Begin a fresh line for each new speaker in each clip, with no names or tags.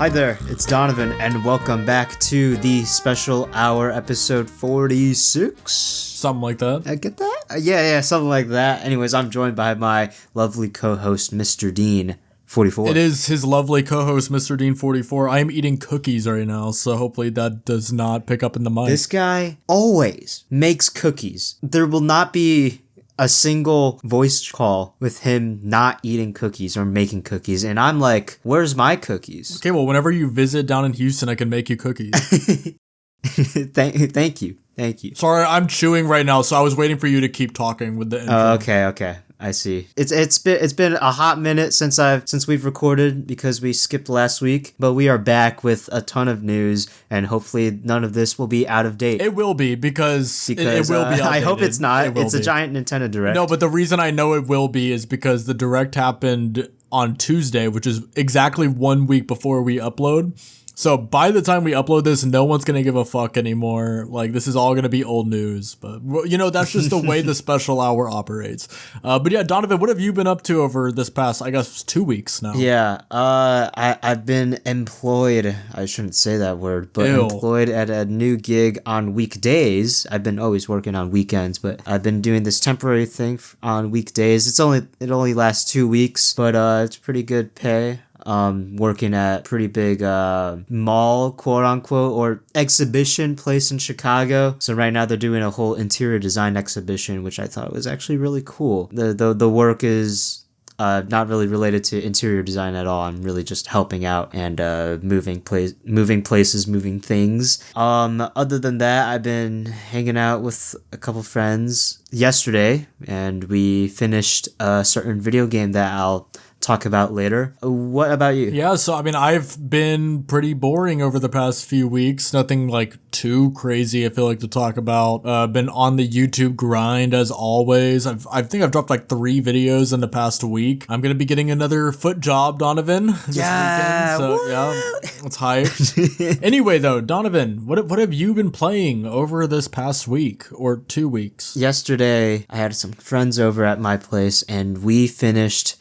Hi there, it's Donovan, and welcome back to the special hour episode 46.
Something like that.
I get that? Yeah, something like that. Anyways, I'm joined by my lovely co-host, MrDean44.
It is his lovely co-host, MrDean44. I am eating cookies right now, so hopefully that does not pick up in the mic.
This guy always makes cookies. There will not be a single voice call with him not eating cookies or making cookies, and I'm like, where's my cookies?
Okay, well, whenever you visit down in Houston, I can make you cookies.
Thank you.
Sorry, I'm chewing right now, so I was waiting for you to keep talking with the intro.
Okay. I see. It's been a hot minute since we've recorded because we skipped last week, but we are back with a ton of news, and hopefully none of this will be out of date.
It will be because it will be outdated.
I hope it's not. It's a giant Nintendo Direct.
No, but the reason I know it will be is because the Direct happened on Tuesday, which is exactly 1 week before we upload. So by the time we upload this, no one's going to give a fuck anymore. Like, this is all going to be old news. But, you know, that's just the way the special hour operates. But yeah, Donovan, what have you been up to over this past, I guess, 2 weeks now?
Yeah, I've been employed. I shouldn't say that word, but employed at a new gig on weekdays. I've been always working on weekends, but I've been doing this temporary thing on weekdays. It only lasts 2 weeks, but it's pretty good pay. Working at pretty big mall, quote unquote, or exhibition place in Chicago. So right now they're doing a whole interior design exhibition, which I thought was actually really cool. The work is not really related to interior design at all. I'm really just helping out and moving places, moving things. Other than that, I've been hanging out with a couple friends yesterday, and we finished a certain video game that I'll talk about later. What about you?
Yeah, so I mean, I've been pretty boring over the past few weeks. Nothing like too crazy, I feel like, to talk about. Been on the YouTube grind as always. I think I've dropped like 3 videos in the past week. I'm gonna be getting another foot job, Donovan, this weekend. So yeah, it's hype. Anyway, though, Donovan, what have you been playing over this past week or 2 weeks?
Yesterday, I had some friends over at my place, and we finished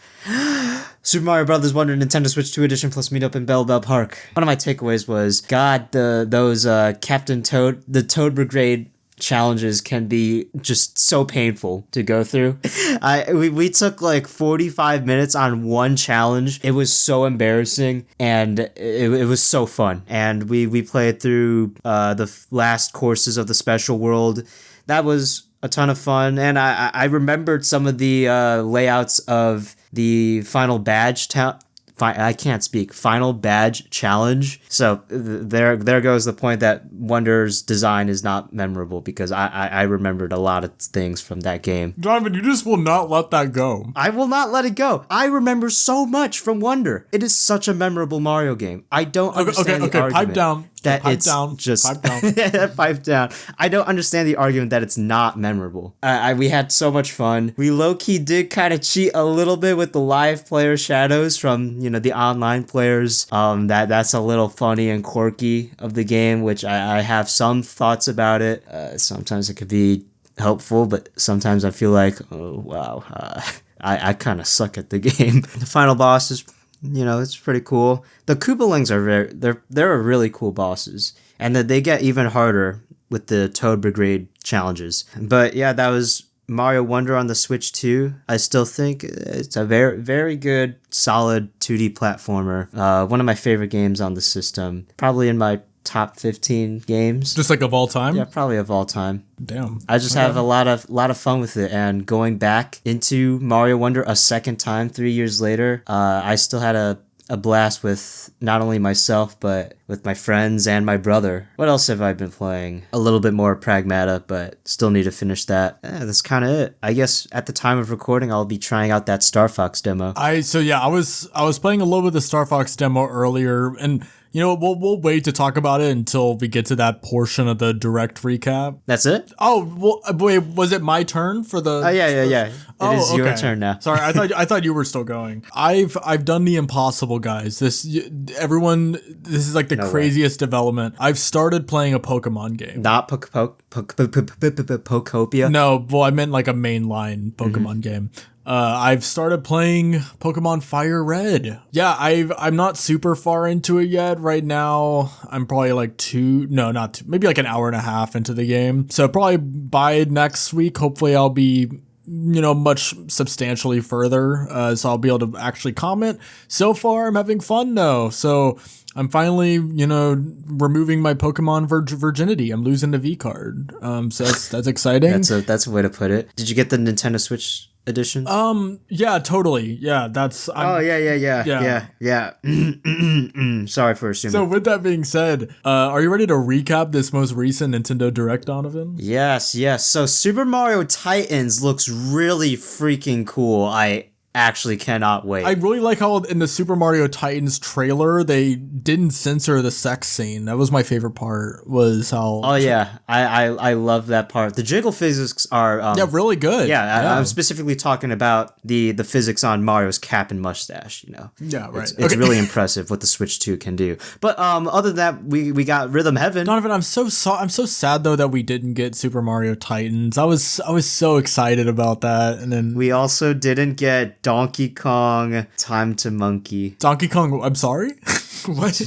Super Mario Bros. Wonder Nintendo Switch 2 Edition plus Meetup in Bell Park. One of my takeaways was, God, those Captain Toad, the Toad Brigade challenges can be just so painful to go through. We took like 45 minutes on one challenge. It was so embarrassing, and it was so fun. And we played through the last courses of the special world. That was a ton of fun, and I remembered some of the layouts of the final badge final badge challenge. So there goes the point that Wonder's design is not memorable, because I remembered a lot of things from that game.
Donovan, you just will not let that go.
I will not let it go. I remember so much from Wonder. It is such a memorable Mario game. I don't understand the argument.
Pipe down.
That
pipe
it's
down.
just
pipe down.
Pipe down. I don't understand the argument that it's not memorable. We had so much fun. We low-key did kind of cheat a little bit with the live player shadows from, the online players. That's a little funny and quirky of the game, which I have some thoughts about it. Sometimes it could be helpful, but sometimes I feel like, oh wow, I kind of suck at the game. The final boss is, it's pretty cool. The Koopalings they're really cool bosses, and that they get even harder with the Toad Brigade challenges. But yeah, that was Mario Wonder on the Switch 2. I still think it's a very, very good, solid 2D platformer. One of my favorite games on the system. Probably in my top 15 games.
Just like of all time?
Yeah, probably of all time.
Damn.
I just have a lot of fun with it, and going back into Mario Wonder a second time 3 years later, I still had a blast with not only myself, but with my friends and my brother. What else have I been playing? A little bit more Pragmata, but still need to finish that. That's kind of it. I guess at the time of recording, I'll be trying out that Star Fox demo.
I was playing a little bit of the Star Fox demo earlier, and we'll wait to talk about it until we get to that portion of the direct recap.
That's it?
Oh, well, wait, was it my turn for the...
yeah. It is your turn now.
Sorry, I thought you were still going. I've done the impossible, guys. This is like the craziest development. I've started playing a Pokemon game.
Not Pokopia?
No, well, I meant like a mainline Pokemon game. I've started playing Pokemon Fire Red. Yeah, I'm not super far into it yet. Right now, I'm probably like maybe like an hour and a half into the game. So probably by next week, hopefully I'll be much substantially further. So I'll be able to actually comment. So far, I'm having fun though. So I'm finally, removing my Pokemon virginity. I'm losing the V card. So that's exciting.
That's a way to put it. Did you get the Nintendo Switch edition?
Yeah, totally. Yeah, that's.
Yeah. Sorry for assuming.
So with that being said, are you ready to recap this most recent Nintendo Direct, Donovan?
Yes. So Super Mario Titans looks really freaking cool. I actually cannot wait.
I really like how in the Super Mario Titans trailer they didn't censor the sex scene. That was my favorite part. Was how.
Oh yeah, I love that part. The jiggle physics are
really good.
Yeah, I'm specifically talking about the physics on Mario's cap and mustache.
Yeah, right.
It's really impressive what the Switch 2 can do. But other than that, we got Rhythm Heaven.
Donovan, I'm so sad though that we didn't get Super Mario Titans. I was so excited about that, and then
we also didn't get Donkey Kong Time to Monkey.
Donkey Kong, I'm sorry? What?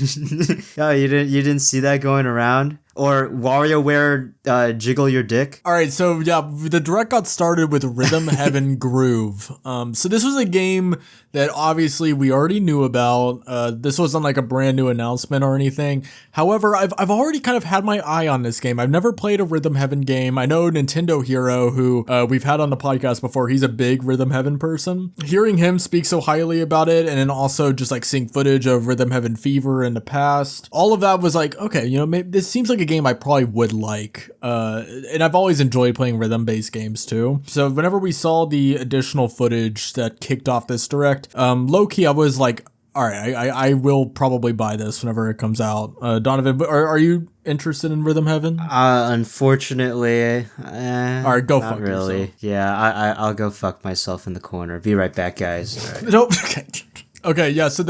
Oh, you didn't see that going around? Or WarioWare Jiggle Your Dick?
Alright, so yeah, the Direct got started with Rhythm Heaven Groove. So this was a game that obviously we already knew about. This wasn't like a brand new announcement or anything. However, I've already kind of had my eye on this game. I've never played a Rhythm Heaven game. I know Nintendo Hero, who we've had on the podcast before, he's a big Rhythm Heaven person. Hearing him speak so highly about it, and then also just like seeing footage of Rhythm Heaven Fever in the past, all of that was like, okay, maybe this seems like a game I probably would like. And I've always enjoyed playing rhythm-based games too. So whenever we saw the additional footage that kicked off this Direct, low-key I was like, all right, I will probably buy this whenever it comes out. Donovan, are you interested in Rhythm Heaven?
Unfortunately,
all right, go fuck
really.
yourself.
Yeah, I'll go fuck myself in the corner. Be right back, guys. All right.
Nope. Okay, yeah, so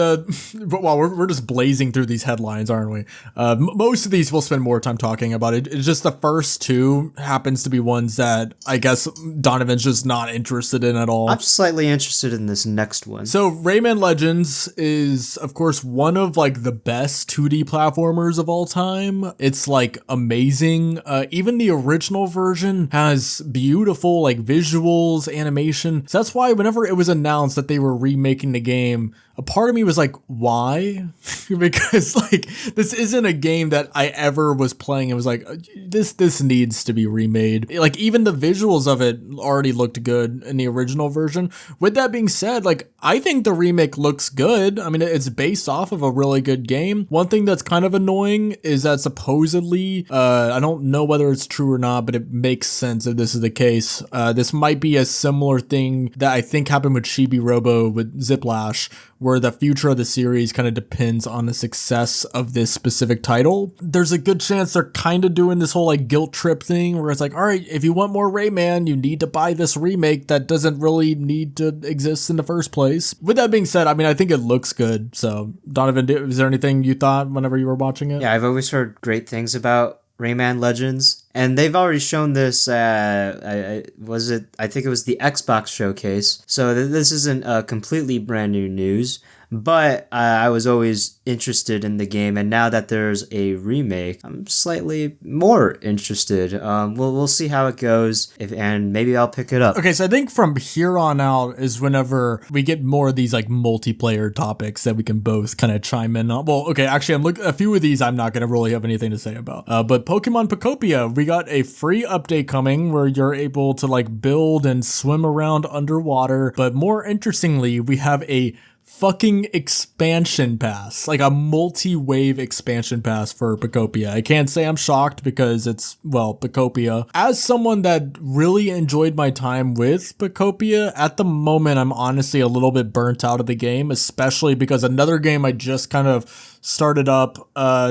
we're just blazing through these headlines, aren't we? Most of these we'll spend more time talking about. It's just the first two happens to be ones that I guess Donovan's just not interested in at all.
I'm slightly interested in this next one.
So Rayman Legends is, of course, one of like the best 2D platformers of all time. It's like amazing. Even the original version has beautiful like visuals, animation. So that's why whenever it was announced that they were remaking the game, a part of me was like, why? Because like this isn't a game that I ever was playing and was like, this needs to be remade. Like even the visuals of it already looked good in the original version. With that being said, like I think the remake looks good. I mean, it's based off of a really good game. One thing that's kind of annoying is that supposedly, I don't know whether it's true or not, but it makes sense if this is the case. This might be a similar thing that I think happened with Chibi Robo with Ziplash, where the future of the series kind of depends on the success of this specific title. There's a good chance they're kind of doing this whole like guilt trip thing where it's like, all right, if you want more Rayman, you need to buy this remake that doesn't really need to exist in the first place. With that being said, I mean, I think it looks good. So Donovan, is there anything you thought whenever you were watching it?
Yeah, I've always heard great things about Rayman Legends, and they've already shown this. I think it was the Xbox showcase. So this isn't completely brand new news, but I was always interested in the game, and now that there's a remake, I'm slightly more interested. We'll see how it goes, and maybe I'll pick it up.
Okay, so I think from here on out is whenever we get more of these like multiplayer topics that we can both kind of chime in on. Well, okay, actually, a few of these I'm not gonna really have anything to say about. But Pokemon Pokopia, we got a free update coming where you're able to like build and swim around underwater. But more interestingly, we have a fucking expansion pass, like a multi-wave expansion pass for Pokopia. I can't say I'm shocked because it's, well, Pokopia. As someone that really enjoyed my time with Pokopia, at the moment I'm honestly a little bit burnt out of the game, especially because another game I just kind of started up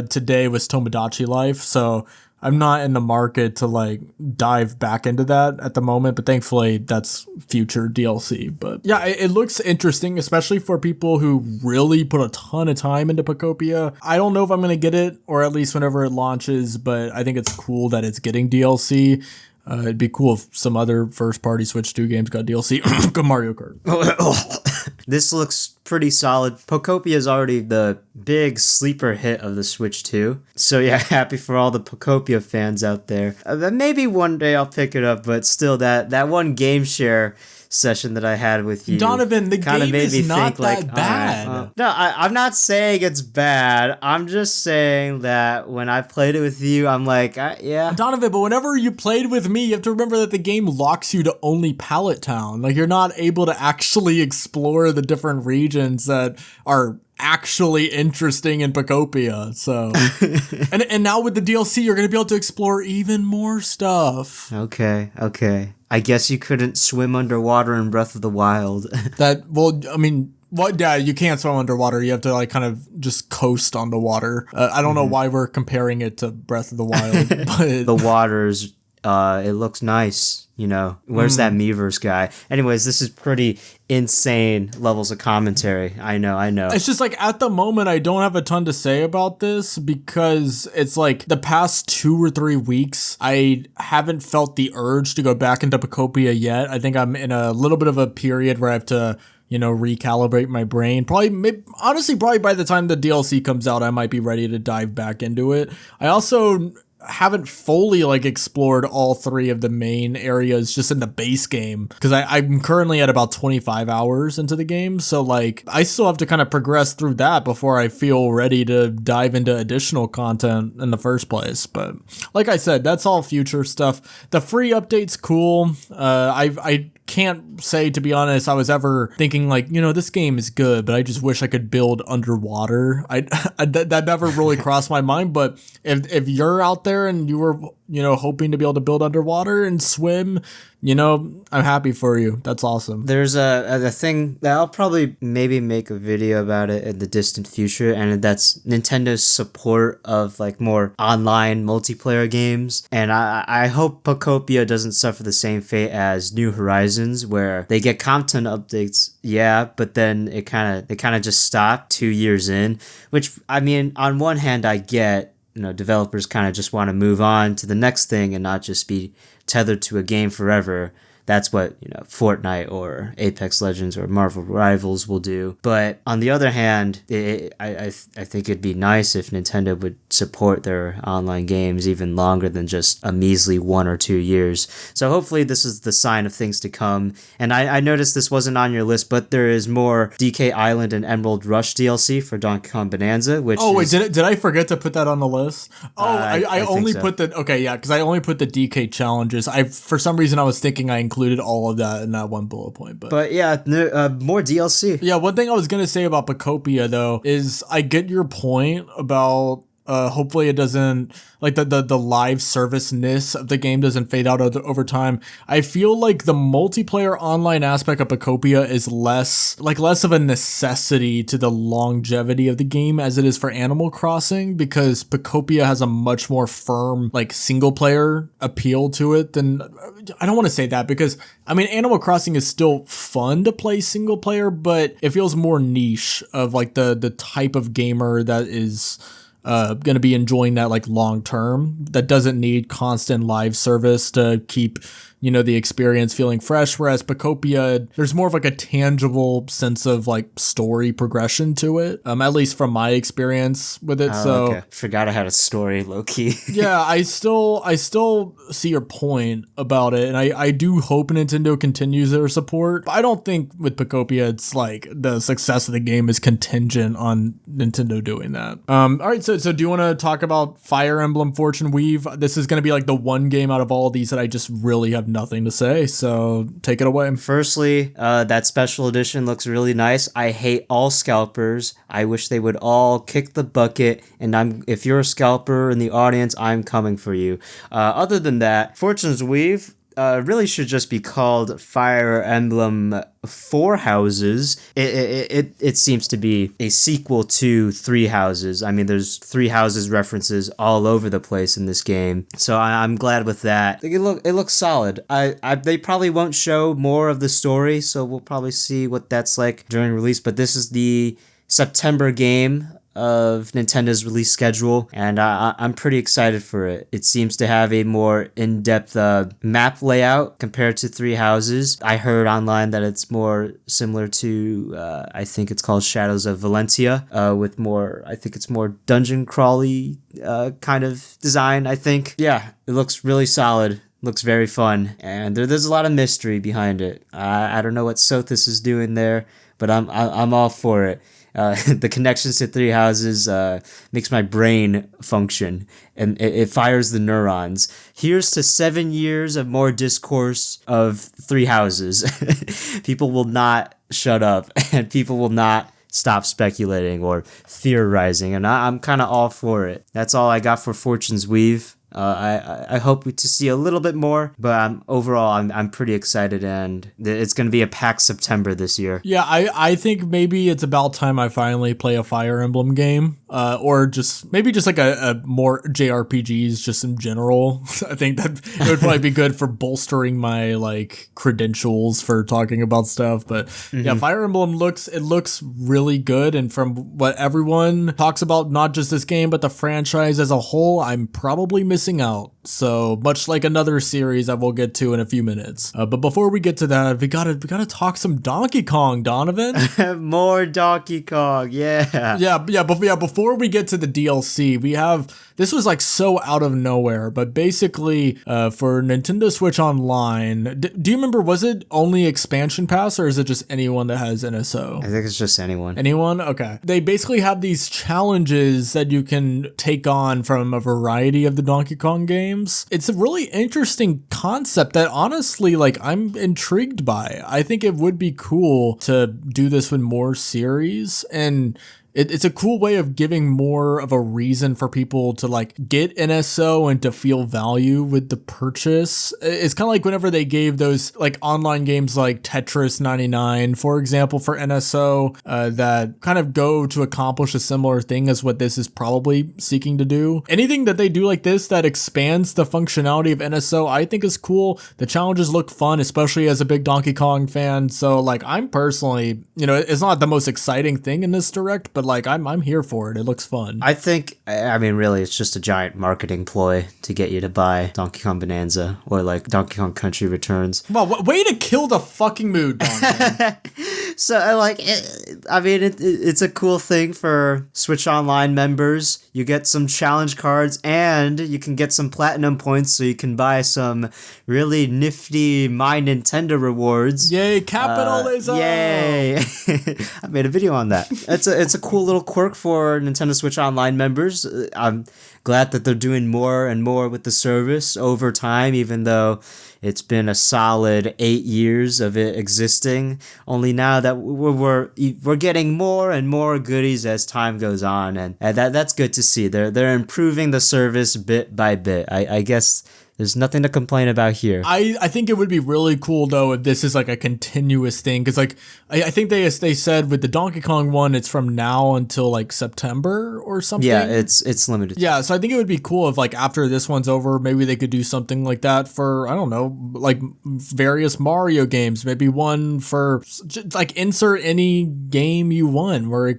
today was Tomodachi Life, so I'm not in the market to like dive back into that at the moment, but thankfully that's future DLC. But yeah, it looks interesting, especially for people who really put a ton of time into Pokopia. I don't know if I'm going to get it, or at least whenever it launches, but I think it's cool that it's getting DLC. It'd be cool if some other first-party Switch 2 games got DLC. Go Mario Kart.
This looks pretty solid. Pokopia is already the big sleeper hit of the Switch 2. So yeah, happy for all the Pokopia fans out there. Maybe one day I'll pick it up, but still that one game share session that I had with you,
Donovan, the game is not that bad.
No, I'm not saying it's bad. I'm just saying that when I played it with you, I'm like, yeah.
Donovan, but whenever you played with me, you have to remember that the game locks you to only Pallet Town. Like, you're not able to actually explore the different regions that are actually interesting in Pokopia. So, and now with the DLC, you're going to be able to explore even more stuff.
Okay. I guess you couldn't swim underwater in Breath of the Wild.
Yeah, you can't swim underwater. You have to like kind of just coast on the water. I don't know why we're comparing it to Breath of the Wild, but
the waters, it looks nice. You know, where's that Miiverse guy? Anyways, this is pretty insane levels of commentary. I know.
It's just like at the moment, I don't have a ton to say about this because it's like the past 2 or 3 weeks, I haven't felt the urge to go back into Pokopia yet. I think I'm in a little bit of a period where I have to, recalibrate my brain. Honestly, probably by the time the DLC comes out, I might be ready to dive back into it. I also haven't fully explored all 3 of the main areas just in the base game because I'm currently at about 25 hours into the game, so I still have to kind of progress through that before I feel ready to dive into additional content in the first place. But like I said, that's all future stuff. The free update's cool. I can't say, to be honest, I was ever thinking this game is good, but I just wish I could build underwater. That never really crossed my mind. But if you're out there and you were hoping to be able to build underwater and swim, I'm happy for you. That's awesome.
There's a thing that I'll probably maybe make a video about it in the distant future, and that's Nintendo's support of more online multiplayer games. And I hope Pokopia doesn't suffer the same fate as New Horizons, where they get content updates, yeah, but then they kind of just stop 2 years in, which, I mean, on one hand I get. Developers kind of just want to move on to the next thing and not just be tethered to a game forever. That's what, Fortnite or Apex Legends or Marvel Rivals will do. But on the other hand, I think it'd be nice if Nintendo would support their online games even longer than just a measly 1 or 2 years. So hopefully this is the sign of things to come. And I noticed this wasn't on your list, but there is more DK Island and Emerald Rush DLC for Donkey Kong Bonanza, which
did I forget to put that on the list? I only put the because I only put the DK challenges. For some reason I was thinking I included all of that in that one bullet point, but
yeah, more DLC.
Yeah, one thing I was gonna say about Pokopia though is I get your point about hopefully it doesn't the live service-ness of the game doesn't fade out over time. I feel like the multiplayer online aspect of Pokopia is less of a necessity to the longevity of the game as it is for Animal Crossing, because Pokopia has a much more firm single player appeal to it than, I don't want to say that because I mean Animal Crossing is still fun to play single player, but it feels more niche of the type of gamer that is going to be enjoying that long term, that doesn't need constant live service to keep the experience feeling fresh, whereas Pokopia, there's more of a tangible sense of story progression to it, at least from my experience with it. So
forgot I had a story, low-key.
Yeah, I still see your point about it, and I do hope Nintendo continues their support, but I don't think with Pokopia it's the success of the game is contingent on Nintendo doing that. Alright, so do you want to talk about Fire Emblem Fortune Weave? This is going to be the one game out of all of these that I just really have nothing to say, so take it away.
Firstly, that special edition looks really nice. I hate all scalpers. I wish they would all kick the bucket, and if you're a scalper in the audience, I'm coming for you. Other than that, Fortune's Weave really should just be called Fire Emblem Four Houses. It seems to be a sequel to Three Houses. I mean, there's Three Houses references all over the place in this game, so I'm glad with that. It looks solid. They probably won't show more of the story, so we'll probably see what that's like during release. But this is the September game. of Nintendo's release schedule, and I'm pretty excited for it. It seems to have a more in-depth map layout compared to Three Houses. I heard online that it's more similar to, I think it's called Shadows of Valentia, with more, I think it's more dungeon crawly kind of design, I think. Yeah, it looks really solid. Looks very fun, and there's a lot of mystery behind it. I don't know what Sothis is doing there, but I'm all for it. The connections to Three Houses makes my brain function, and it fires the neurons. Here's to 7 years of more discourse of Three Houses. People will not shut up, and people will not stop speculating or theorizing, and I'm kind of all for it. That's all I got for Fortune's Weave. I hope to see a little bit more, but overall I'm pretty excited, and it's going to be a packed September this year.
Yeah, I think maybe it's about time I finally play a Fire Emblem game, or just maybe just like a more JRPGs just in general. I think that it would probably be good for bolstering my like credentials for talking about stuff. But yeah, Fire Emblem looks really good, and from what everyone talks about, not just this game but the franchise as a whole, I'm probably missing out. So much like another series that we'll get to in a few minutes. But before we get to that, we gotta talk some Donkey Kong, Donovan.
More Donkey Kong, yeah.
Before we get to the DLC, we have, this was like so out of nowhere, but basically for Nintendo Switch Online, do you remember, was it only expansion pass, or is it just anyone that has NSO?
I think it's just anyone.
Anyone? Okay. They basically have these challenges that you can take on from a variety of the Donkey Kong games. It's a really interesting concept that honestly, like, I'm intrigued by. I think it would be cool to do this with more series, and it's a cool way of giving more of a reason for people to like get NSO and to feel value with the purchase. It's kind of like whenever they gave those like online games like Tetris 99, for example, for NSO, that kind of go to accomplish a similar thing as what this is probably seeking to do. Anything that they do like this that expands the functionality of NSO, I think is cool. The challenges look fun, especially as a big Donkey Kong fan. So like, I'm personally, it's not the most exciting thing in this direct, but like I'm here for it. It looks fun.
I think, I mean, really, it's just a giant marketing ploy to get you to buy Donkey Kong Bonanza or like Donkey Kong Country Returns.
Well, way to kill the fucking mood, Donkey.
So it's a cool thing for Switch Online members. You get some challenge cards, and you can get some platinum points, so you can buy some really nifty My Nintendo rewards.
Yay, capitalism!
Yay! I made a video on that. It's a cool little quirk for Nintendo Switch Online members. I'm glad that they're doing more and more with the service over time, even though it's been a solid 8 years of it existing. Only now that we're getting more and more goodies as time goes on, and that's good to see. They're improving the service bit by bit. I guess there's nothing to complain about here.
I think it would be really cool though if this is like a continuous thing, because like I think they said with the Donkey Kong one, it's from now until like September or something.
Yeah, it's limited.
Yeah, so I think it would be cool if like after this one's over, maybe they could do something like that for, I don't know, like various Mario games. Maybe one for like insert any game you want, where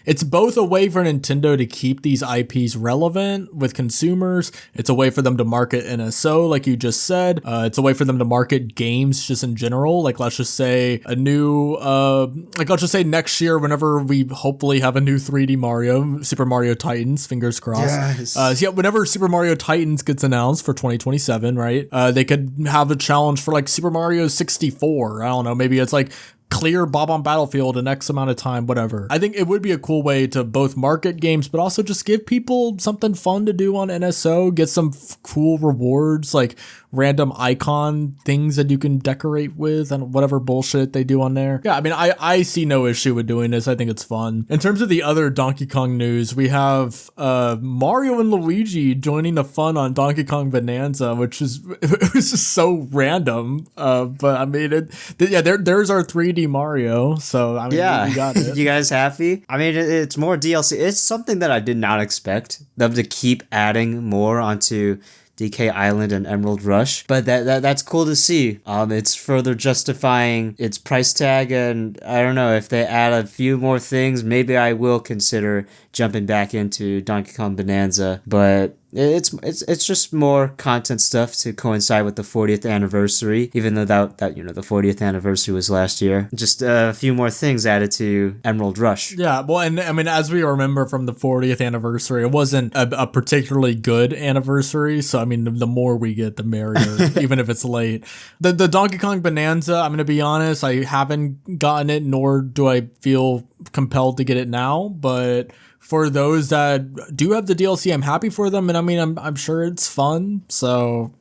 it's both a way for Nintendo to keep these IPs relevant with consumers. It's a way for them to market NSO, like you just said. It's a way for them to market games just in general. Like, let's just say a new, let's just say next year, whenever we hopefully have a new 3D Mario, Super Mario Titans, fingers crossed.
Yes.
So yeah, whenever Super Mario Titans gets announced for 2027, right? They could have a challenge for like Super Mario 64. I don't know, maybe it's like clear Bob-on Battlefield in X amount of time, whatever. I think it would be a cool way to both market games, but also just give people something fun to do on NSO, get some cool rewards, like random icon things that you can decorate with and whatever bullshit they do on there. Yeah, I mean, I see no issue with doing this. I think it's fun. In terms of the other Donkey Kong news, we have Mario and Luigi joining the fun on Donkey Kong Bonanza, which is, it was just so random. But I mean, there's our 3D Mario. So I mean,
yeah,
we got it.
You guys happy? I mean, it's more DLC. It's something that I did not expect them to keep adding more onto DK Island and Emerald Rush. But that's cool to see. It's further justifying its price tag, and I don't know, if they add a few more things, maybe I will consider jumping back into Donkey Kong Bonanza. But it's just more content stuff to coincide with the 40th anniversary, even though that the 40th anniversary was last year. Just a few more things added to Emerald Rush.
Yeah, well, and I mean, as we remember from the 40th anniversary, it wasn't a particularly good anniversary, so I mean, the more we get, the merrier, even if it's late. The Donkey Kong Bonanza, I'm going to be honest, I haven't gotten it, nor do I feel compelled to get it now, but for those that do have the DLC, I'm happy for them, and I mean, I'm sure it's fun. So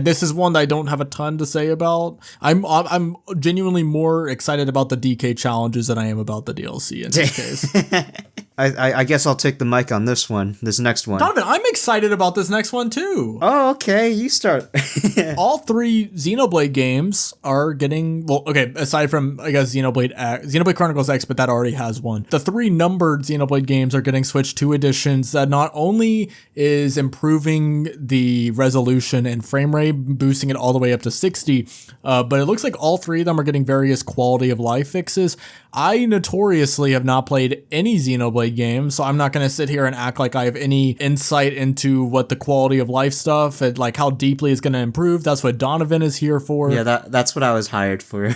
this is one that I don't have a ton to say about. I'm genuinely more excited about the DK challenges than I am about the DLC in this case.
I guess I'll take the mic on this next one.
Donovan, I'm excited about this next one too.
Oh, okay, you start.
All three Xenoblade games are getting, well, okay, aside from, I guess, Xenoblade Chronicles X, but that already has one. The three numbered Xenoblade games are getting Switch 2 editions that not only is improving the resolution and frame rate, boosting it all the way up to 60, but it looks like all three of them are getting various quality of life fixes. I notoriously have not played any Xenoblade games, so I'm not going to sit here and act like I have any insight into what the quality of life stuff and like how deeply it's going to improve. That's what Donovan is here for.
Yeah, that's what I was hired for.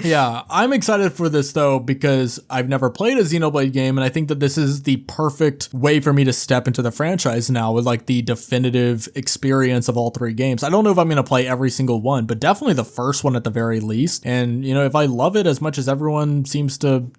Yeah, I'm excited for this though because I've never played a Xenoblade game, and I think that this is the perfect way for me to step into the franchise now with like the definitive experience of all three games. I don't know if I'm going to play every single one, but definitely the first one at the very least. And if I love it as much as everyone seems to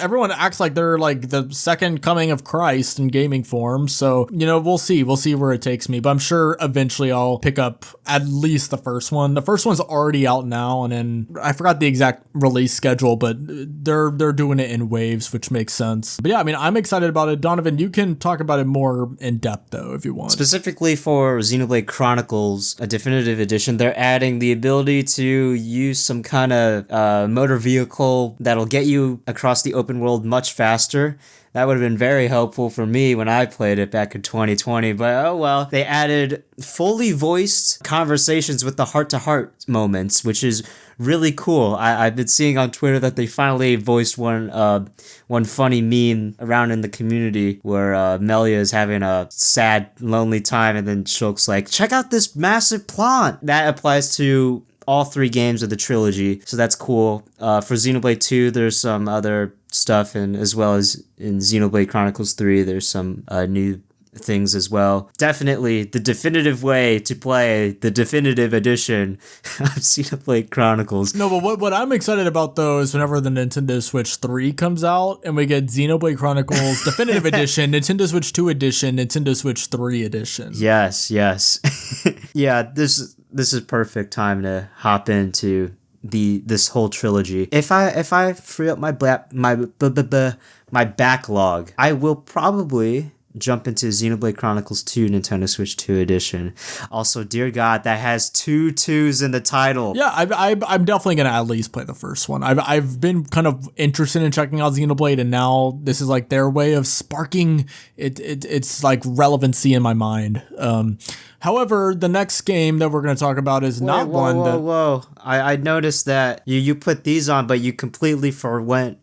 everyone acts like they're like the second coming of Christ in gaming form. So, we'll see where it takes me, but I'm sure eventually I'll pick up at least the first one. The first one's already out now, and then I forgot the exact release schedule, but they're doing it in waves, which makes sense. But yeah, I mean, I'm excited about it. Donovan, you can talk about it more in depth though, if you want.
Specifically for Xenoblade Chronicles, a definitive edition, they're adding the ability to use some kind of motor vehicle that'll get you across the open world much faster. That would have been very helpful for me when I played it back in 2020, but oh well. They added fully voiced conversations with the heart-to-heart moments, which is really cool. I've been seeing on Twitter that they finally voiced one funny meme around in the community where Melia is having a sad, lonely time, and then Shulk's like, check out this massive plant! That applies to all three games of the trilogy, so that's cool. For Xenoblade 2, there's some other stuff, and as well as in Xenoblade Chronicles 3, there's some new things as well. Definitely the definitive way to play the definitive edition of Xenoblade Chronicles.
No, but what I'm excited about though is whenever the Nintendo Switch 3 comes out and we get Xenoblade Chronicles Definitive Edition, Nintendo Switch 2 Edition, Nintendo Switch 3 Edition.
Yes. Yeah, this is perfect time to hop into this whole trilogy. If I free up my backlog, I will probably jump into Xenoblade Chronicles 2 Nintendo Switch 2 Edition. Also, dear God, that has 2 2s in the title.
Yeah, I'm definitely gonna at least play the first one. I've been kind of interested in checking out Xenoblade, and now this is like their way of sparking it's like relevancy in my mind. However, the next game that we're going to talk about is
Whoa. I noticed that you put these on, but you completely forgo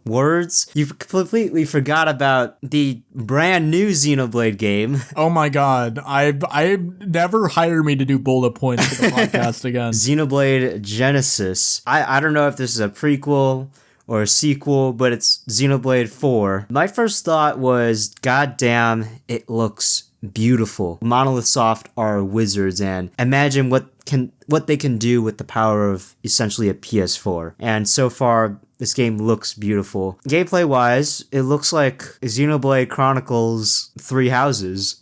words. You completely forgot about the brand new Xenoblade game.
Oh my God. I never hire me to do bullet points for the podcast again.
Xenoblade Genesis. I don't know if this is a prequel or a sequel, but it's Xenoblade 4. My first thought was, goddamn, it looks beautiful. Monolith Soft are wizards, and imagine what they can do with the power of essentially a PS4. And so far, this game looks beautiful. Gameplay wise, it looks like Xenoblade Chronicles 3 Houses.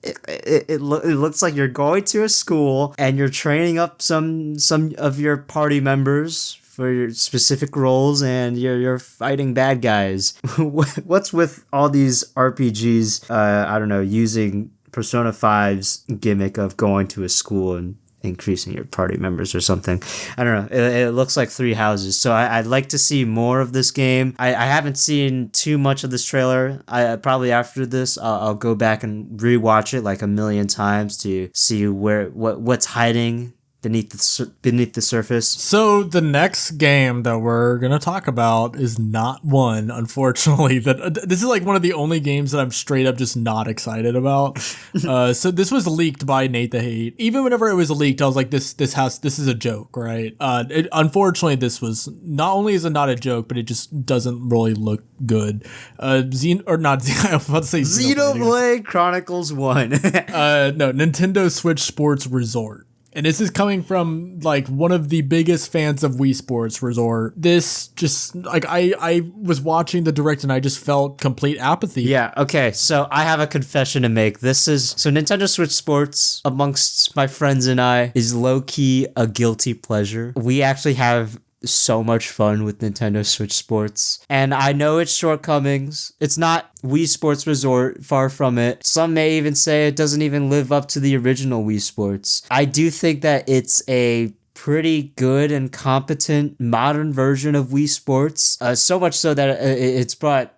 It looks like you're going to a school and you're training up some of your party members for your specific roles, and you're fighting bad guys. What's with all these RPGs, I don't know, using Persona 5's gimmick of going to a school increasing your party members or something. I don't know. It looks like 3 houses. So I'd like to see more of this game. I haven't seen too much of this trailer. I probably after this, I'll go back and rewatch it like a million times to see what's hiding beneath the surface.
So the next game that we're gonna talk about is not one, unfortunately. This is like one of the only games that I'm straight up just not excited about. So this was leaked by Nate the Hate. Even whenever it was leaked, I was like, this is a joke, right? Unfortunately, this was not only is it not a joke, but it just doesn't really look good. I was about to say
Xenoblade Chronicles 1.
No, Nintendo Switch Sports Resort. And this is coming from like one of the biggest fans of Wii Sports Resort. This just like I was watching the direct and I just felt complete apathy.
Yeah, okay. So I have a confession to make. So Nintendo Switch Sports amongst my friends and I is low-key a guilty pleasure. We actually have so much fun with Nintendo Switch Sports, and I know its shortcomings. It's not Wii Sports Resort, far from it. Some may even say it doesn't even live up to the original Wii Sports. I do think that it's a pretty good and competent modern version of Wii Sports, so much so that it's brought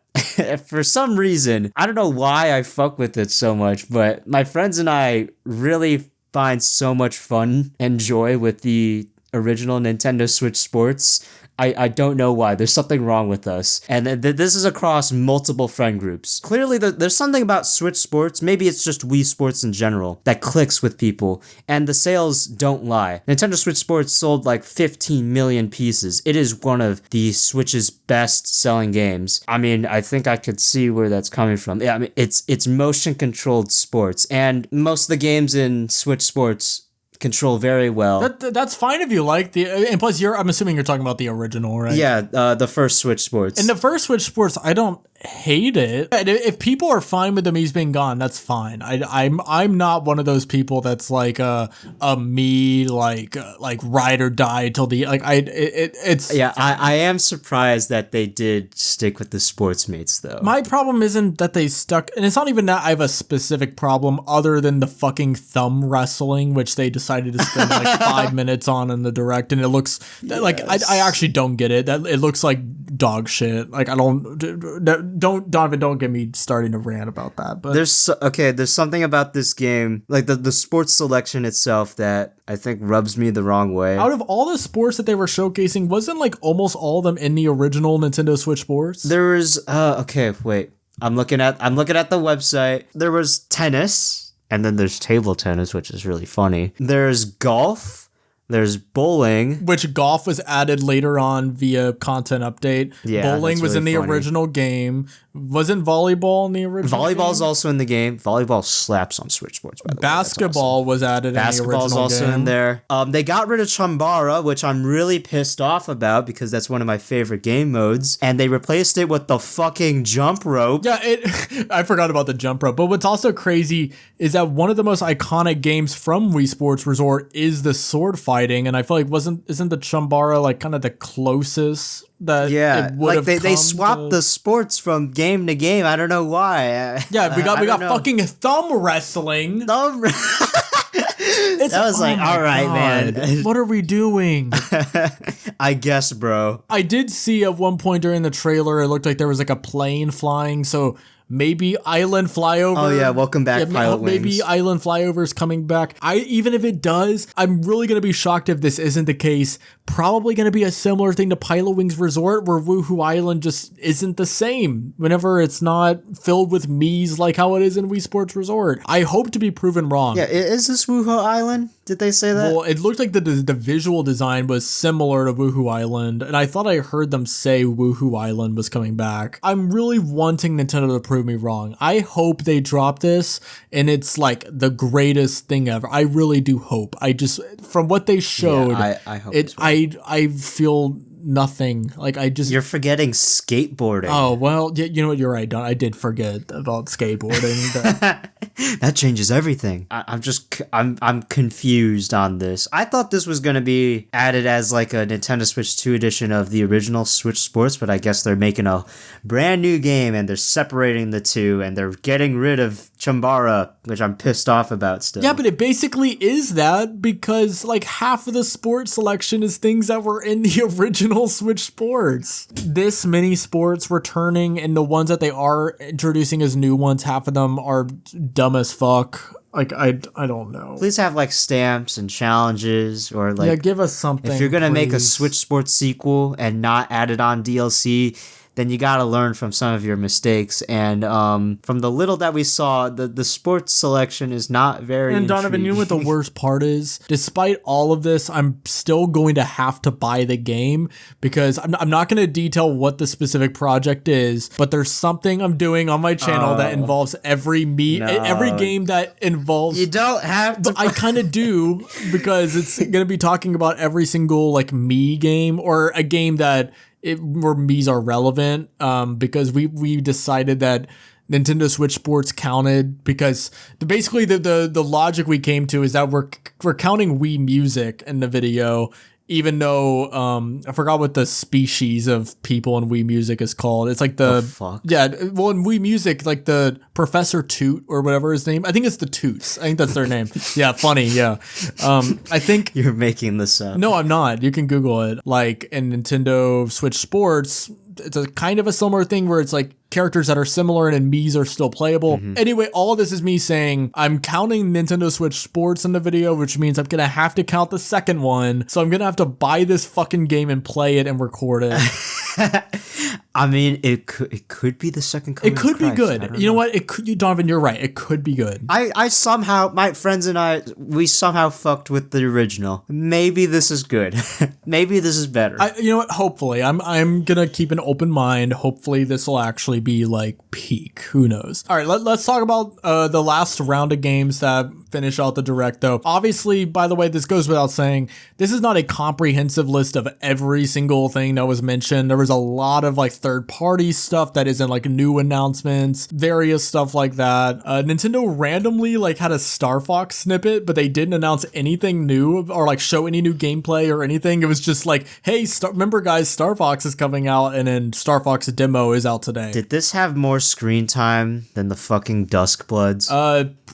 for some reason, I don't know why I fuck with it so much, but my friends and I really find so much fun and joy with the original Nintendo Switch Sports. I don't know why. There's something wrong with us. And this is across multiple friend groups. Clearly, there's something about Switch Sports, maybe it's just Wii Sports in general, that clicks with people. And the sales don't lie. Nintendo Switch Sports sold like 15 million pieces. It is one of the Switch's best-selling games. I mean, I think I could see where that's coming from. Yeah, I mean, it's motion-controlled sports. And most of the games in Switch Sports control very well.
That's fine if you like and plus I'm assuming you're talking about the original, right?
Yeah, the first Switch Sports.
And the first Switch Sports, I don't hate it. If people are fine with the Mii's being gone, that's fine. I'm not one of those people that's like a Mii like ride or die till the like it's
yeah. I am surprised that they did stick with the sports mates though.
My problem isn't that they stuck, and it's not even that I have a specific problem other than the fucking thumb wrestling, which they decided to spend like 5 minutes on in the direct, and it looks like I actually don't get it. That it looks like dog shit. Like I don't get me starting to rant about that. But
there's something about this game, like the sports selection itself, that I think rubs me the wrong way.
Out of all the sports that they were showcasing, wasn't like almost all of them in the original Nintendo Switch Sports?
There was wait. I'm looking at the website. There was tennis, and then there's table tennis, which is really funny. There's golf. There's bowling.
Which golf was added later on via content update. Yeah, bowling was really in the original game. Wasn't volleyball in the original
Volleyball's
game?
Also in the game. Volleyball slaps on Switch Sports, by the way.
Basketball was added in the original game.
Basketball's also in there. They got rid of Chambara, which I'm really pissed off about because that's one of my favorite game modes. And they replaced it with the fucking jump rope.
Yeah, I forgot about the jump rope. But what's also crazy is that one of the most iconic games from Wii Sports Resort is the sword fighting. And I feel like isn't the Chambara like kind of the closest that it would have
they swapped the sports from game to game. I don't know why.
Yeah, we got fucking thumb wrestling.
That was like, all right, man.
What are we doing?
I guess, bro.
I did see at one point during the trailer, it looked like there was like a plane flying, so maybe Island Flyover.
Oh yeah, welcome back, Pilot Wings.
Maybe Island Flyover is coming back. Even if it does, I'm really going to be shocked if this isn't the case. Probably going to be a similar thing to Pilot Wings Resort, where Woohoo Island just isn't the same whenever it's not filled with Mii's like how it is in Wii Sports Resort. I hope to be proven wrong.
Yeah, is this Woohoo Island? Did they say that?
Well, it looked like the visual design was similar to Woohoo Island, and I thought I heard them say Woohoo Island was coming back. I'm really wanting Nintendo to prove me wrong. I hope they drop this, and it's like the greatest thing ever. I really do hope. From what they showed,
I hope it's right.
I feel nothing. Like
You're forgetting skateboarding.
Oh, well, you know what? You're right, Don. I did forget about skateboarding.
That changes everything. I'm confused on this. I thought this was going to be added as like a Nintendo Switch 2 edition of the original Switch Sports, but I guess they're making a brand new game and they're separating the two and they're getting rid of Chambara, which I'm pissed off about still.
Yeah, but it basically is that because like half of the sports selection is things that were in the original Switch sports. This many sports returning, and the ones that they are introducing as new ones, half of them are dumb as fuck. Like, I don't know.
Please have, like, stamps and challenges, or, like...
Yeah, give us something,
if you're gonna make a
please.
Switch Sports sequel and not add it on DLC, then you gotta learn from some of your mistakes. And from the little that we saw, the sports selection is not very
And Donovan, you know what the worst part is? Despite all of this, I'm still going to have to buy the game because I'm not going to detail what the specific project is, but there's something I'm doing on my channel that involves every game that involves...
You don't have to...
But I kind of do, because it's going to be talking about every single like Mii game, or a game that where Mii's are relevant, because we decided that Nintendo Switch Sports counted, because basically the logic we came to is that we're counting Wii Music in the video, even though I forgot what the species of people in Wii Music is called. It's like the
fuck?
Yeah, well, in Wii Music, like the Professor Toot or whatever his name. I think it's the Toots. I think that's their name. Yeah, funny. Yeah, I think
you're making this up.
No, I'm not. You can Google it. Like in Nintendo Switch Sports, it's a kind of a similar thing where it's like characters that are similar and Mii's are still playable. Anyway, all of this is me saying I'm counting Nintendo Switch Sports in the video, which means I'm gonna have to count the second one. So I'm gonna have to buy this fucking game and play it and record it.
I mean, it could be the second coming.
It could be good. You know
know
what? It could. Donovan, you're right. It could be good.
I somehow, my friends and I, we somehow fucked with the original. Maybe this is good. Maybe this is better.
You know what? Hopefully, I'm gonna keep an open mind. Hopefully, this will actually be like peak. Who knows? All right, let's talk about the last round of games that finish out the direct. Though, obviously, by the way, this goes without saying, this is not a comprehensive list of every single thing that was mentioned. There was a lot of like third-party stuff that isn't like new announcements, various stuff like that. Nintendo randomly like had a Star Fox snippet, but they didn't announce anything new or like show any new gameplay or anything. It was just like, hey, remember guys, Star Fox is coming out, and then Star Fox demo is out today.
Did this have more screen time than the fucking Duskbloods?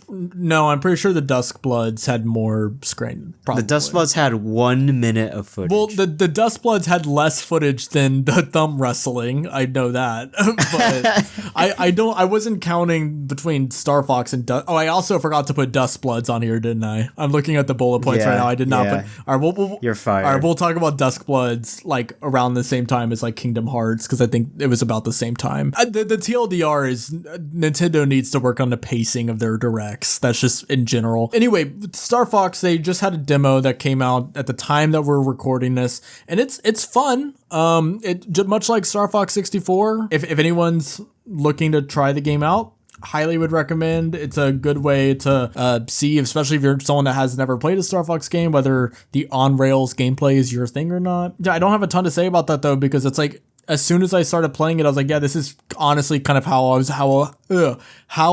No, I'm pretty sure the Duskbloods had more screen. Probably.
The Duskbloods had 1 minute of footage.
Well, the Duskbloods had less footage than the thumb wrestling. I know that, but I wasn't counting between Star Fox and I also forgot to put Duskbloods on here, didn't I? I'm looking at the bullet points right now. I did not put. All right,
you're fired.
All right, we'll talk about Duskbloods like around the same time as like Kingdom Hearts, because I think it was about the same time. The TLDR is Nintendo needs to work on the pacing of their directs. That's just in general. Anyway, Star Fox, they just had a demo that came out at the time that we're recording this, and it's fun. Much like Star Fox 64. If anyone's looking to try the game out, highly would recommend. It's a good way to see, especially if you're someone that has never played a Star Fox game, whether the on-rails gameplay is your thing or not. Yeah, I don't have a ton to say about that though, because it's like, as soon as I started playing it, I was like, yeah, this is honestly kind of how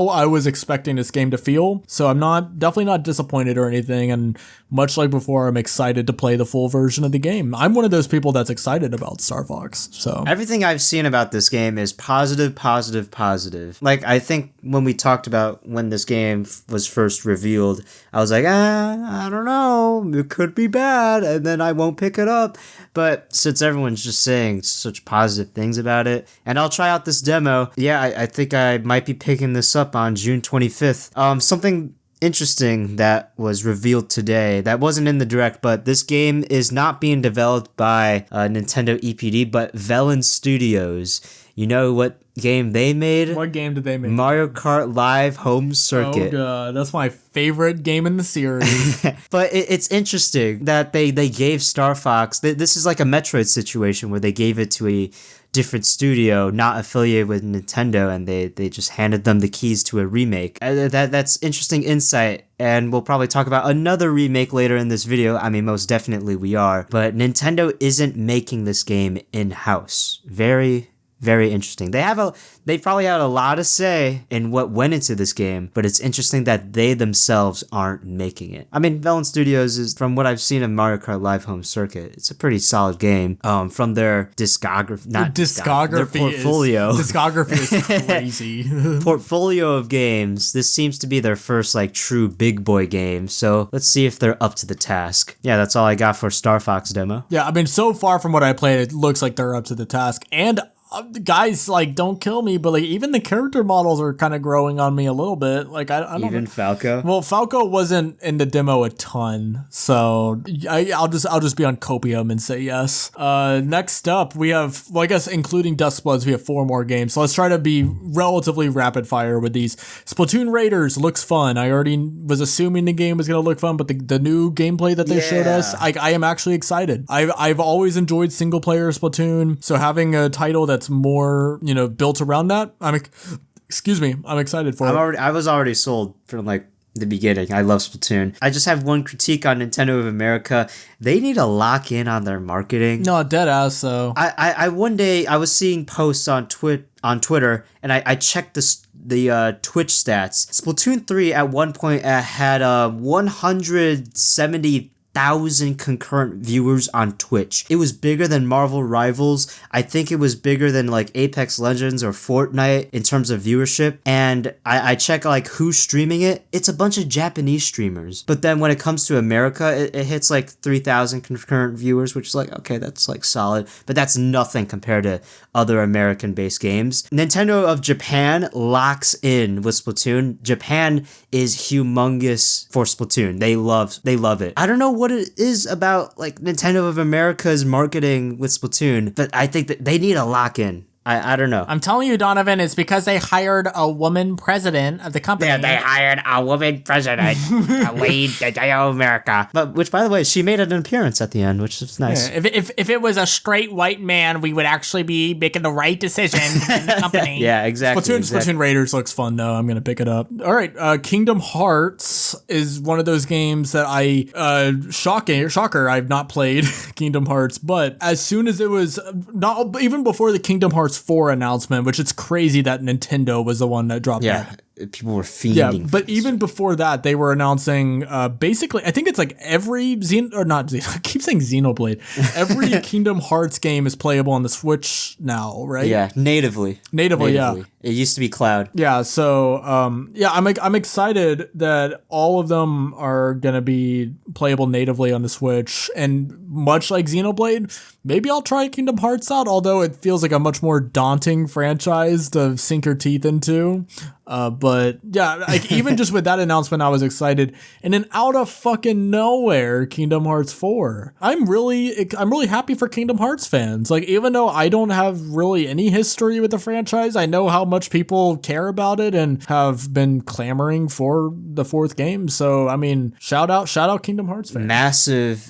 I was expecting this game to feel. So I'm definitely not disappointed or anything. And much like before, I'm excited to play the full version of the game. I'm one of those people that's excited about Star Fox. So
everything I've seen about this game is positive, positive, positive. Like, I think when we talked about when this game was first revealed, I was like, I don't know, it could be bad, and then I won't pick it up. But since everyone's just saying such positive things about it, and I'll try out this demo, yeah, I think I might be picking this up on June 25th. Something interesting that was revealed today that wasn't in the direct, but this game is not being developed by Nintendo EPD, but Velan Studios. You know what game they made?
What game did they make?
Mario Kart Live Home Circuit.
Oh god, that's my favorite game in the series.
But it's interesting that they gave Star Fox, this is like a Metroid situation where they gave it to a different studio not affiliated with Nintendo, and they just handed them the keys to a remake. That's interesting insight, and we'll probably talk about another remake later in this video. I mean, most definitely we are, but Nintendo isn't making this game in-house. Very, Very interesting. They probably had a lot to say in what went into this game, but it's interesting that they themselves aren't making it. I mean, Velan Studios is, from what I've seen of Mario Kart Live Home Circuit, it's a pretty solid game. From their discography, their portfolio.
Discography is crazy.
Portfolio of games. This seems to be their first like true big boy game. So let's see if they're up to the task. Yeah, that's all I got for Star Fox demo.
Yeah, I mean, so far from what I played, it looks like they're up to the task. And guys, like, don't kill me, but like even the character models are kind of growing on me a little bit. Like I don't
even Falco.
Well, Falco wasn't in the demo a ton, so I'll just be on copium and say yes. Next up we have, well, I guess including Duskbloods, we have 4 more games. So let's try to be relatively rapid fire with these. Splatoon Raiders looks fun. I already was assuming the game was gonna look fun, but the new gameplay that they showed us, I am actually excited. I've always enjoyed single player Splatoon, so having a title that's more, built around that, I'm excited for it.
I was already sold from like the beginning. I love Splatoon. I just have one critique on Nintendo of America. They need to lock in on their marketing.
No, dead ass though.
I one day I was seeing posts on Twitter, and I checked the Twitch stats. Splatoon 3 at one point had 170,000 concurrent viewers on Twitch. It was bigger than Marvel Rivals. I think it was bigger than like Apex Legends or Fortnite in terms of viewership. And I check like who's streaming it. It's a bunch of Japanese streamers. But then when it comes to America, it hits like 3,000 concurrent viewers, which is like, okay, that's like solid. But that's nothing compared to other American-based games. Nintendo of Japan locks in with Splatoon. Japan is humongous for Splatoon. They love it. I don't know what it is about like Nintendo of America's marketing with Splatoon, but I think that they need a lock in. I don't know.
I'm telling you, Donovan, it's because they hired a woman president of the company.
Yeah, they hired a woman president to lead Nintendo of America. But which, by the way, she made an appearance at the end, which is nice.
Yeah, if it was a straight white man, we would actually be making the right decision in the company.
Yeah, exactly.
Splatoon Raiders looks fun, though. I'm going to pick it up. All right, Kingdom Hearts is one of those games that shocker, I've not played Kingdom Hearts, but as soon as it was, not even before the Kingdom Hearts 4 announcement, which it's crazy that Nintendo was the one that dropped that.
People were fiending.
Yeah, but even before that, they were announcing basically, I think it's like every I keep saying Xenoblade. Every Kingdom Hearts game is playable on the Switch now, right?
Yeah, natively.
Yeah.
It used to be cloud.
Yeah, so I'm excited that all of them are gonna be playable natively on the Switch, and much like Xenoblade, maybe I'll try Kingdom Hearts out, although it feels like a much more daunting franchise to sink your teeth into. But yeah, like even just with that announcement, I was excited. And then out of fucking nowhere, Kingdom Hearts 4. I'm really happy for Kingdom Hearts fans. Like, even though I don't have really any history with the franchise, I know how much people care about it and have been clamoring for the 4th game. So, I mean, shout out Kingdom Hearts fans.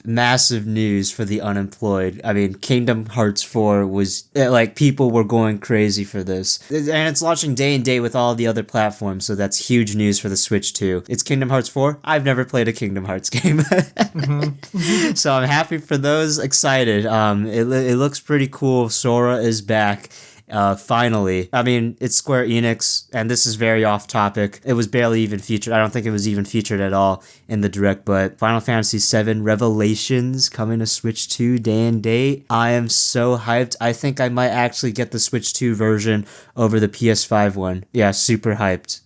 Massive news for the unemployed. I mean, Kingdom Hearts 4 was like, people were going crazy for this. And it's launching day and date with all the other platforms, so that's huge news for the Switch too. It's Kingdom Hearts 4. I've never played a Kingdom Hearts game. So I'm happy for those, excited. It looks pretty cool. Sora is back. Finally. I mean, it's Square Enix, and this is very off topic. It was barely even featured. I don't think it was even featured at all in the direct, but Final Fantasy VII Revelations coming to Switch 2 day and date. I am so hyped. I think I might actually get the Switch 2 version over the PS5 one. Yeah, super hyped.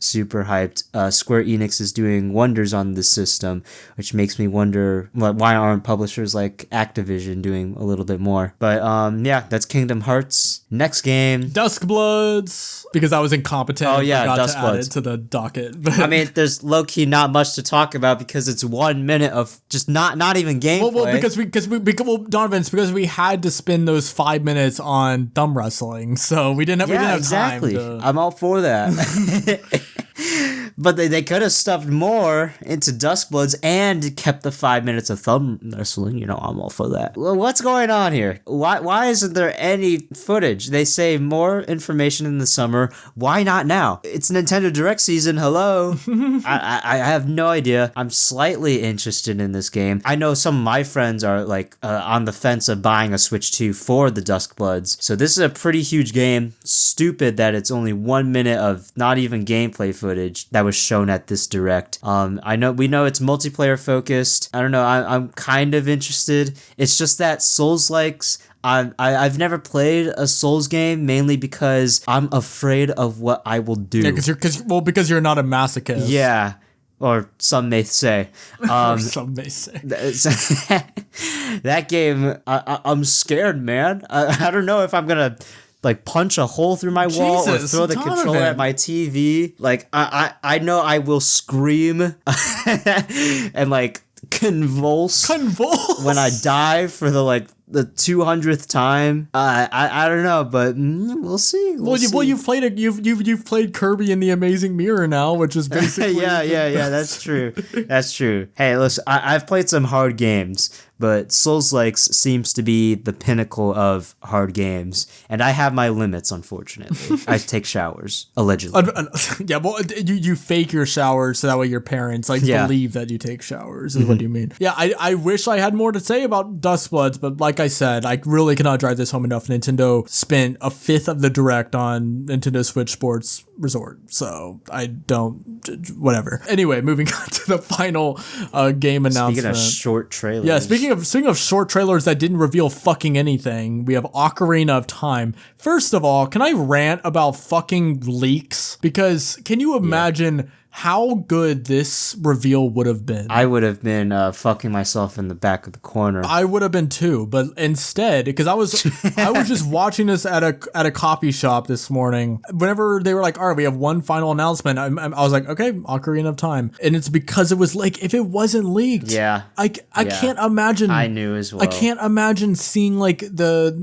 Square Enix is doing wonders on this system, which makes me wonder why aren't publishers like Activision doing a little bit more. But yeah, that's Kingdom Hearts. Next game,
Duskbloods, because I was incompetent.
Oh yeah,
Duskbloods to add it
Duskbloods
to the docket.
I mean, there's low key not much to talk about because it's 1 minute of just not even gameplay.
Well, Donovan, it's because we had to spend those 5 minutes on thumb wrestling, so we didn't have time.
I'm all for that. But they could have stuffed more into Duskbloods and kept the 5 minutes of thumb wrestling. You know, I'm all for that. Well, what's going on here? Why isn't there any footage? They say more information in the summer. Why not now? It's Nintendo Direct season. Hello. I have no idea. I'm slightly interested in this game. I know some of my friends are like on the fence of buying a Switch 2 for the Duskbloods. So this is a pretty huge game. Stupid that it's only 1 minute of not even gameplay footage that was shown at this Direct. We know it's multiplayer focused. I don't know. I'm kind of interested. It's just that Souls-likes, I've never played a Souls game, mainly because I'm afraid of what I will do.
Yeah, because you're not a masochist.
Yeah, or some may say.
Some may say.
That game, I'm scared, man. I don't know if I'm gonna like punch a hole through my wall or throw the controller at my TV. Like I know I will scream and like convulse when I die for the 200th time. I don't know, but we'll see.
Well, you've played you've played Kirby in the Amazing Mirror now, which is basically
yeah. That's true. Hey, listen, I've played some hard games, but Souls-likes seems to be the pinnacle of hard games, and I have my limits, unfortunately. I take showers, allegedly.
Yeah, well, you fake your showers so that way your parents believe that you take showers, is what you mean. Yeah, I wish I had more to say about Duskbloods, but like I said, I really cannot drive this home enough. Nintendo spent a fifth of the Direct on Nintendo Switch Sports Resort, so I don't, whatever. Anyway, moving on to the final game announcement.
Speaking of short trailers.
Yeah, speaking of short trailers that didn't reveal fucking anything, we have Ocarina of Time. First of all, can I rant about fucking leaks? Because can you imagine how good this reveal would have been?
I would have been fucking myself in the back of the corner.
I would have been too, but instead, because I was just watching this at a coffee shop this morning. Whenever they were like, "All right, we have one final announcement," I was like, "Okay, Ocarina of Time," and it's because it was like, if it wasn't leaked, I can't imagine.
I knew as well.
I can't imagine seeing like the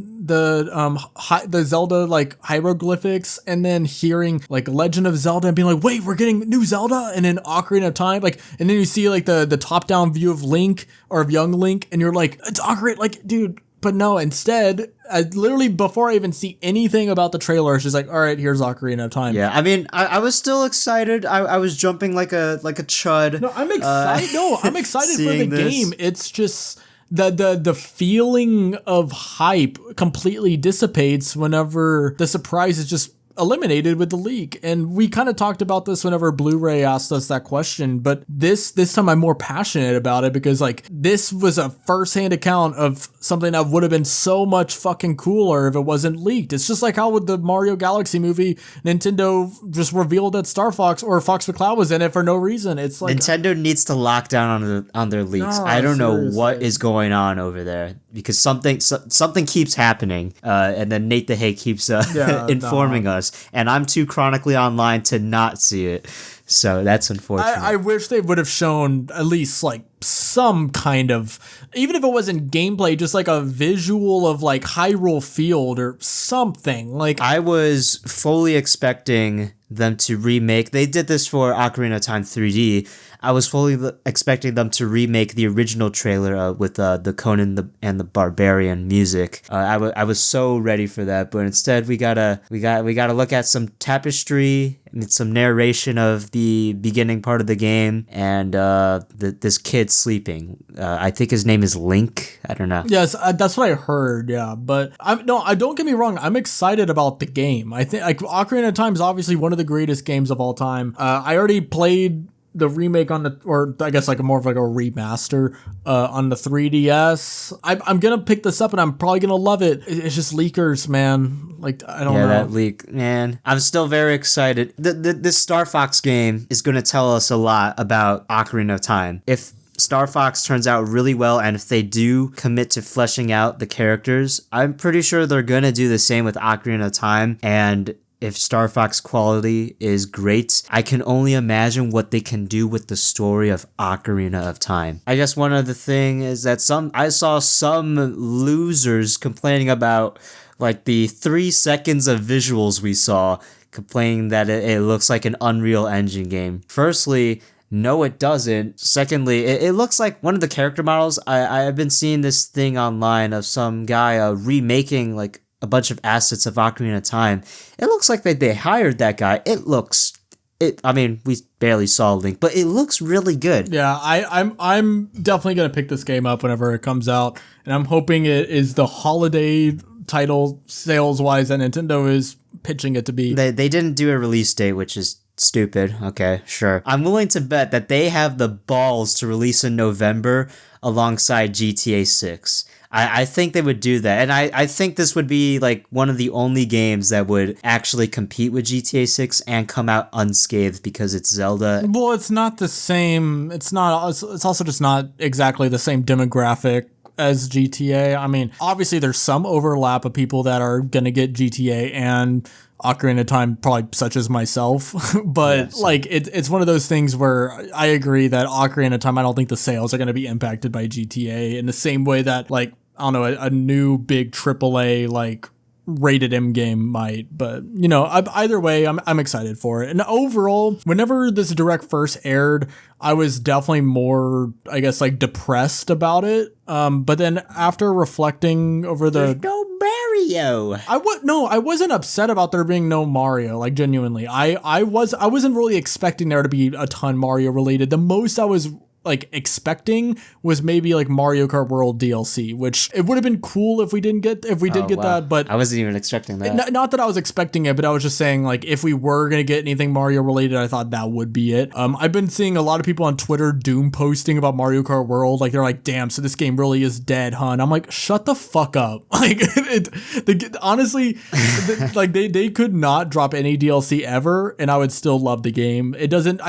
Zelda like hieroglyphics and then hearing like Legend of Zelda and being like, "Wait, we're getting new Zelda," and then Ocarina of Time, like, and then you see like the top down view of Link or of young Link, and you're like, it's Ocarina, like, dude. But no, instead, literally before I even see anything about the trailer, it's just like, all right, here's Ocarina of Time.
Yeah, I mean, I was still excited. I was jumping like a chud.
No, I'm excited. I'm excited for the game. It's just the feeling of hype completely dissipates whenever the surprise is just eliminated with the leak. And we kind of talked about this whenever Blu-ray asked us that question, but this time I'm more passionate about it because like this was a first-hand account of something that would have been so much fucking cooler if it wasn't leaked. It's just like how with the Mario Galaxy movie, Nintendo just revealed that Star Fox or Fox McCloud was in it for no reason. It's like
Nintendo needs to lock down on their leaks. No, I don't know what is going on over there because something keeps happening, and then Nate the Hay keeps informing us. And I'm too chronically online to not see it. So that's unfortunate.
I wish they would have shown at least like some kind of, even if it wasn't gameplay, just like a visual of like Hyrule Field or something. Like
I was fully expecting them to remake. They did this for Ocarina of Time 3D. I was fully expecting them to remake the original trailer with the Conan and the Barbarian music. I was so ready for that, but instead we gotta look at some tapestry and some narration of the beginning part of the game and this kid sleeping. I think his name is Link. I don't know.
Yes, that's what I heard. Yeah, but I don't get me wrong. I'm excited about the game. I think like Ocarina of Time is obviously one of the greatest games of all time. I already played the remake or I guess like more of like a remaster on the 3DS. I'm gonna pick this up and I'm probably gonna love it. It's just leakers, man. Like I don't know.
Yeah, that leak, man. I'm still very excited. This Star Fox game is gonna tell us a lot about Ocarina of Time. If Star Fox turns out really well, and if they do commit to fleshing out the characters, I'm pretty sure they're gonna do the same with Ocarina of Time. And if Star Fox quality is great, I can only imagine what they can do with the story of Ocarina of Time. I guess one other thing is that I saw some losers complaining about like the 3 seconds of visuals we saw, complaining that it looks like an Unreal Engine game. Firstly, no, it doesn't. Secondly, it looks like one of the character models. I've been seeing this thing online of some guy remaking like a bunch of assets of Ocarina of Time. It looks like they hired that guy. I mean, we barely saw Link, but it looks really good.
Yeah, I'm definitely gonna pick this game up whenever it comes out, and I'm hoping it is the holiday title sales wise that Nintendo is pitching it to be.
They didn't do a release date, which is stupid. Okay, sure. I'm willing to bet that they have the balls to release in November alongside GTA 6. I think they would do that. And I think this would be like one of the only games that would actually compete with GTA 6 and come out unscathed because it's Zelda.
Well, it's not the same. It's also just not exactly the same demographic as GTA. I mean, obviously there's some overlap of people that are going to get GTA and Ocarina of Time, probably such as myself, but yes. Like it's one of those things where I agree that Ocarina of Time, I don't think the sales are going to be impacted by GTA in the same way that, like, I don't know, a new big AAA like rated M game might. But you know, either way, I'm excited for it. And overall, whenever this direct first aired, I was definitely more, I guess, like depressed about it. But then after reflecting over
There's no Mario.
I wasn't upset about there being no Mario. Like, genuinely, I wasn't really expecting there to be a ton Mario related. The most I was like expecting was maybe like Mario Kart World DLC, which it would have been cool if we did get that, but
I wasn't even expecting that.
Not that I was expecting it, but I was just saying, like, if we were gonna get anything Mario related, I thought that would be it. I've been seeing a lot of people on Twitter doom posting about Mario Kart World, like they're like, damn, so this game really is dead, huh? And I'm like, shut the fuck up. Like, honestly, like they could not drop any DLC ever and I would still love the game. It doesn't,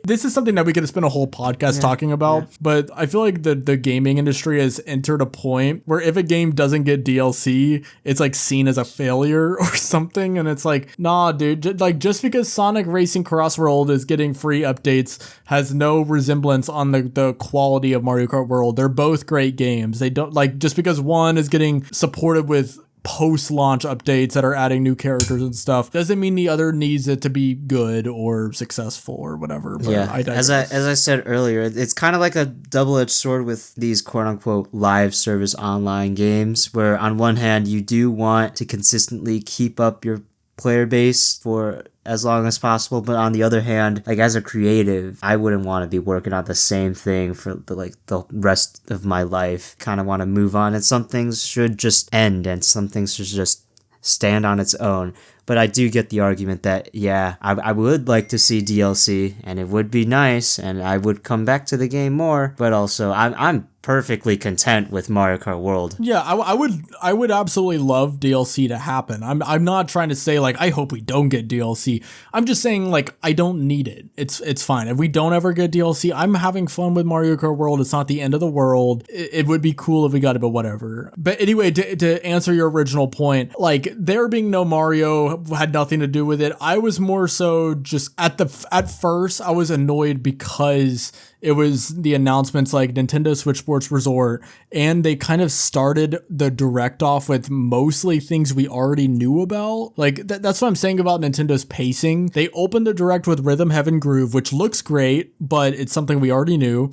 this is something that we could spend a whole podcast talking about, but I feel like the gaming industry has entered a point where if a game doesn't get DLC, it's like seen as a failure or something, and it's like, nah, dude, like just because Sonic Racing Crossworld is getting free updates has no resemblance on the quality of Mario Kart World. They're both great games. They don't, like, just because one is getting supported with post-launch updates that are adding new characters and stuff doesn't mean the other needs it to be good or successful or whatever. But
yeah, as I said earlier, it's kind of like a double-edged sword with these quote-unquote live service online games, where on one hand you do want to consistently keep up your player base for as long as possible, but on the other hand, like, as a creative, I wouldn't want to be working on the same thing for the rest of my life. Kind of want to move on, and some things should just end and some things should just stand on its own. But I do get the argument that, yeah, I would like to see DLC, and it would be nice, and I would come back to the game more, but also I'm perfectly content with Mario Kart World.
Yeah, I would absolutely love DLC to happen. I'm not trying to say, like, I hope we don't get DLC. I'm just saying, like, I don't need it. It's fine. If we don't ever get DLC, I'm having fun with Mario Kart World. It's not the end of the world. It would be cool if we got it, but whatever. But anyway, to answer your original point, like, there being no Mario had nothing to do with it. I was more so just at first I was annoyed because it was the announcements like Nintendo Switch Sports Resort, and they kind of started the direct off with mostly things we already knew about. Like, that's what I'm saying about Nintendo's pacing. They opened the direct with Rhythm Heaven Groove, which looks great, but it's something we already knew.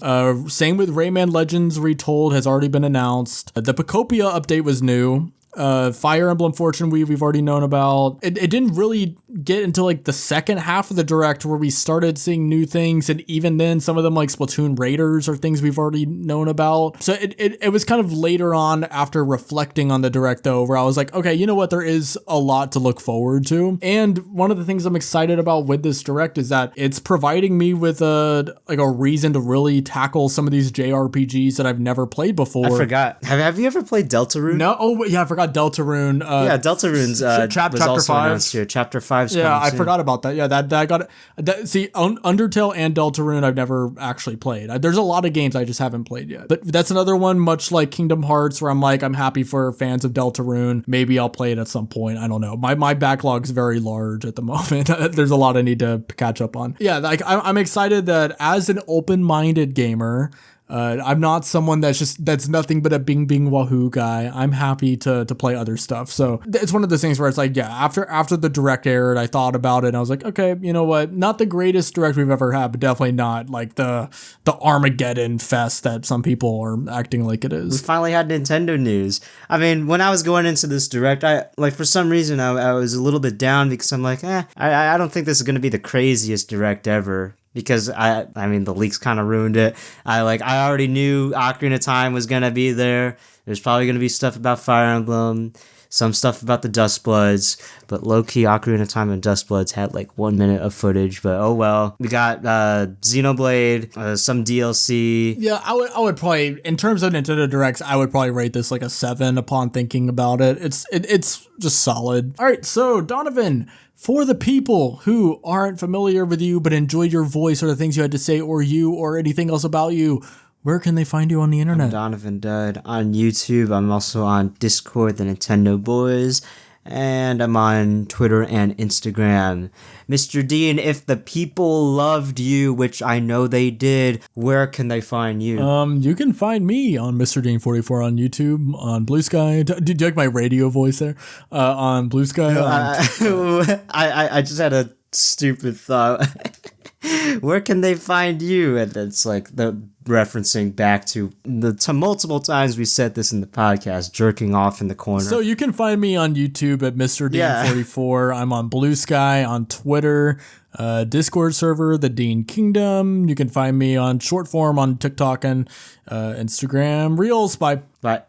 Same with Rayman Legends Retold has already been announced. The Pokopia update was new. Fire Emblem Fortune we've already known about. It didn't really get until like the second half of the direct where we started seeing new things, and even then some of them, like Splatoon Raiders, are things we've already known about. So it was kind of later on, after reflecting on the direct though, where I was like, okay, you know what, there is a lot to look forward to. And one of the things I'm excited about with this direct is that it's providing me with a reason to really tackle some of these JRPGs that I've never played before.
I forgot. Have you ever played Deltarune?
No. Oh yeah, I forgot about Deltarune.
Deltarune's was also
5.
announced here. Chapter 5's
Yeah,
coming
I
soon.
forgot about that. Yeah, that got it. See, Undertale and Deltarune I've never actually played. There's a lot of games I just haven't played yet. But that's another one, much like Kingdom Hearts, where I'm happy for fans of Deltarune. Maybe I'll play it at some point. I don't know. My backlog's very large at the moment. There's a lot I need to catch up on. Yeah, like I'm excited that as an open-minded gamer, I'm not someone that's nothing but a bing bing wahoo guy. I'm happy to play other stuff. So it's one of those things where it's like, yeah, after the direct aired, I thought about it and I was like, okay, you know what? Not the greatest direct we've ever had, but definitely not like the Armageddon fest that some people are acting like it is.
We finally had Nintendo news. I mean, when I was going into this direct, for some reason I was a little bit down because I'm like, I don't think this is going to be the craziest direct ever. Because I mean the leaks kind of ruined it. I already knew Ocarina of Time was gonna be there. There's probably gonna be stuff about Fire Emblem, some stuff about the Dustbloods, but low-key Ocarina of Time and Dustbloods had like 1 minute of footage. But oh well. We got Xenoblade, some DLC.
Yeah, I would probably, in terms of Nintendo Directs, I would probably rate this like a 7 upon thinking about it. It's just solid. All right, so Donovan, for the people who aren't familiar with you but enjoyed your voice or the things you had to say or anything else about you, where can they find you on the internet?
I'm DonovanDud on YouTube. I'm also on Discord, the Nintendo Boys, and I'm on Twitter and Instagram. MrDean, if the people loved you, which I know they did, where can they find you?
You can find me on MrDean44 on YouTube, on Blue Sky. Do you like my radio voice there? On Blue Sky.
I just had a stupid thought. Where can they find you? And it's like the referencing back to the multiple times we said this in the podcast, jerking off in the corner.
So you can find me on YouTube at MrDean44. I'm on Blue Sky, on Twitter, Discord server, the Dean Kingdom. You can find me on short form on TikTok and Instagram Reels. Bye.
Bye.